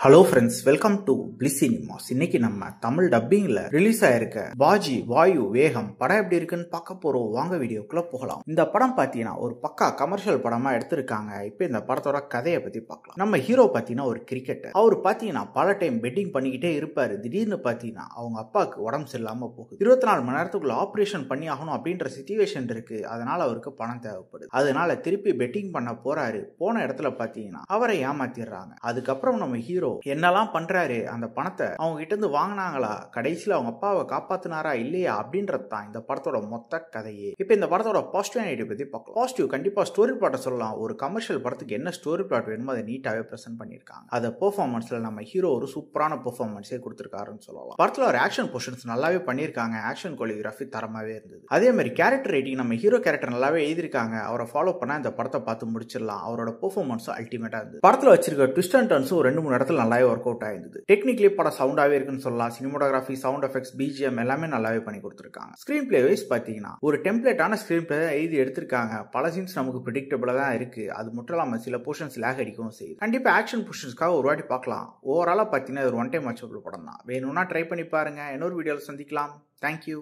Hello friends, welcome to bliss cinemas. இன்னைக்கு நம்ம Tamil டப்பிங்ல release ஆயிருக்க பாஜி வாயு வேகம் படம் எப்படி இருக்குன்னு பார்க்க போறோம். வாங்க வீடியோக்குள்ள போகலாம். இந்த படம் பாத்தீங்கன்னா ஒரு பக்கா கமர்ஷியல் படமா எடுத்திருக்காங்க. இப்போ இந்த படத்தோட கதையை பத்தி பார்க்கலாம். நம்ம ஹீரோ பாத்தீங்கன்னா ஒரு கிரிக்கெட்டர். அவர் பாத்தீங்கன்னா பல டைம் பெட்டிங் பண்ணிக்கிட்டே இருப்பாரு. திடீர்னு பாத்தீங்கன்னா அவங்க அப்பாவுக்கு உடம்பு சரியில்லாம போகுது. 24 மணி நேரத்துக்குள்ள ஆபரேஷன் பண்ணி ஆகணும் அப்படின்ற சிச்சுவேஷன் இருக்கு. அதனால அவருக்கு பணம் தேவைப்படுது. அதனால திருப்பி பெட்டிங் பண்ண போறாரு. போன இடத்துல பாத்தீங்கன்னா அவரை ஏமாத்திடுறாங்க. அதுக்கப்புறம் நம்ம ஹீரோ என்னெல்லாம் பண்றாரு, அந்த பணத்தை அவங்க கிட்ட இருந்து வாங்கினாங்களா, கடைசியில அவங்க அப்பாவை காப்பாத்தினாரா இல்லையா அப்படின்றது தான் இந்த படத்தோட மொத்த கதையே. இப்ப இந்த படத்தோட பாசிட்டிவ் நெகட்டிவ் பத்தி பார்க்கலாம். பாசிட்டிவ் கண்டிப்பா ஸ்டோரி பிளாட் சொல்லலாம். ஒரு கமர்ஷியல் படத்துக்கு என்ன ஸ்டோரி பிளாட் வேணுமோ அதை நீட்டாவே பிரசன்ட் பண்ணிருக்காங்க. அத பெர்ஃபார்மன்ஸ்ல நம்ம ஹீரோ ஒரு சூப்பரான பெர்ஃபார்மன்ஸே கொடுத்திருக்காருன்னு சொல்லலாம். படத்துல ஒரு ஆக்ஷன் போர்ஷன்ஸ் நல்லாவே பண்ணிருக்காங்க. ஆக்ஷன் கோரியோகிராஃபி தரமாவே இருந்தது. அதே மாதிரி கேரக்டர் ரைட்டிங் நம்ம ஹீரோ கேரக்டர் நல்லாவே எழுதிருக்காங்க. அவரை ஃபாலோ பண்ணா இந்த படத்தை பார்த்து முடிச்சிடலாம். அவரோட பெர்ஃபார்மன்ஸும் அல்டிமேட்டா இருந்தது. படத்துல வச்சிருக்க ட்விஸ்ட் அண்ட் டர்ன்ஸும் 2-3 இடத்துல நல்லாவே ஒர்க் அவுட் ஆயிருந்தது. டெக்னிக்கலி படம் சவுண்டாவே இருக்குன்னு சொல்லலாம். சினிமாட்டோகிராஃபி, சவுண்ட் எஃபெக்ட்ஸ், பிஜிஎம் எல்லாமே நல்லாவே பண்ணி கொடுத்திருக்காங்க. ஸ்கிரீன் பிளே வைஸ் பாத்தீங்கன்னா ஒரு டெம்ப்ளேட்டான ஸ்கிரீன் பிளே எழுதி எடுத்திருக்காங்க. பல சீன்ஸ் நமக்கு பிரெடிக்டபிளா தான் இருக்கு. அது மட்டும் இல்லாம சில போர்ஷன்ஸ் லேக் அடிக்கவும் செய்யுது. கண்டிப்பா ஆக்ஷன் போர்ஷன்ஸ்க்காக ஒரு வாட்டி பார்க்கலாம். ஓவராலா பாத்தீங்கன்னா ஒரு ஒன் டைம் வாட்சபிள் படம் தான். வேணும்னா ட்ரை பண்ணி பாருங்க. இன்னொரு வீடியோல சந்திக்கலாம். தேங்க்யூ.